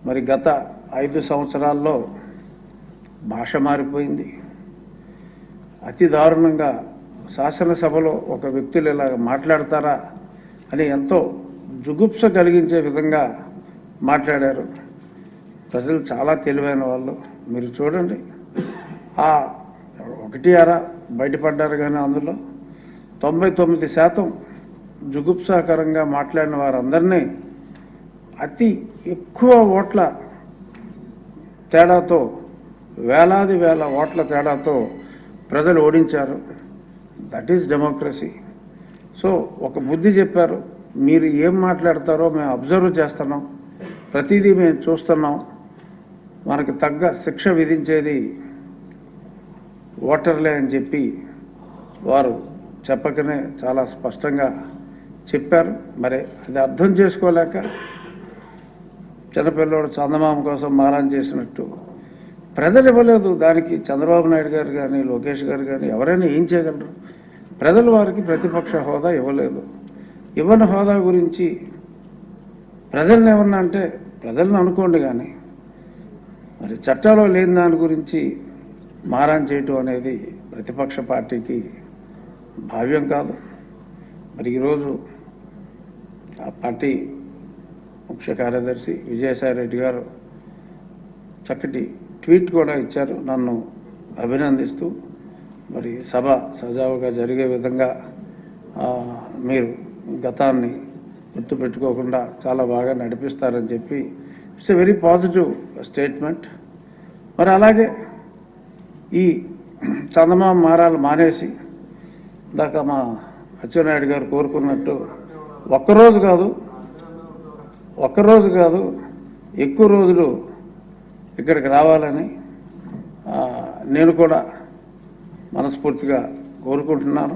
మరి గత 5 సంవత్సరాల్లో భాష మారిపోయింది. అతి దారుణంగా శాసనసభలో ఒక వ్యక్తులు ఇలాగ మాట్లాడతారా అని ఎంతో జుగుప్స కలిగించే విధంగా మాట్లాడారు. ప్రజలు చాలా తెలివైన వాళ్ళు. మీరు చూడండి, ఆ 1 బయటపడ్డారు, కానీ అందులో 99% జుగుప్సాకరంగా మాట్లాడిన వారందరినీ అతి ఎక్కువ ఓట్ల తేడాతో, వేలాది వేల ఓట్ల తేడాతో ప్రజలు ఓడించారు. That is democracy. సో ఒక బుద్ధి చెప్పారు, మీరు ఏం మాట్లాడతారో మేము అబ్జర్వ్ చేస్తున్నాం, ప్రతిదీ మేము చూస్తున్నాం, మనకు తగ్గ శిక్ష విధించేది ఓటర్లే అని చెప్పి వారు చెప్పకనే చాలా స్పష్టంగా చెప్పారు. మరి అది అర్థం చేసుకోలేక చిన్నపిల్లోడు చందమామ కోసం మారాన్ చేసినట్టు ప్రజలు ఇవ్వలేదు. దానికి చంద్రబాబు నాయుడు గారు కానీ లోకేష్ గారు కానీ ఎవరైనా ఏం చేయగలరు? ప్రజలు వారికి ప్రతిపక్ష హోదా ఇవ్వలేదు. ఇవ్వని హోదా గురించి ప్రజల్ని ఏమన్నా అంటే ప్రజలను అనుకోండి, కానీ మరి చట్టాలో లేని దాని గురించి మారాన్ చేయటం అనేది ప్రతిపక్ష పార్టీకి భావ్యం కాదు. మరి ఈరోజు ఆ పార్టీ ముఖ్య కార్యదర్శి విజయసాయి రెడ్డి గారు చక్కటి ట్వీట్ కూడా ఇచ్చారు, నన్ను అభినందిస్తూ. మరి సభ సజావుగా జరిగే విధంగా మీరు గతాన్ని గుర్తుపెట్టుకోకుండా చాలా బాగా నడిపిస్తారని చెప్పి it's a very positive statement. మరి అలాగే ఈ చందమామ మారాలు మానేసి దాకా మా అచ్చెన్నాయుడు గారు కోరుకున్నట్టు ఒక్కరోజు కాదు ఎక్కువ రోజులు ఇక్కడికి రావాలని నేను కూడా మనస్ఫూర్తిగా కోరుకుంటున్నాను.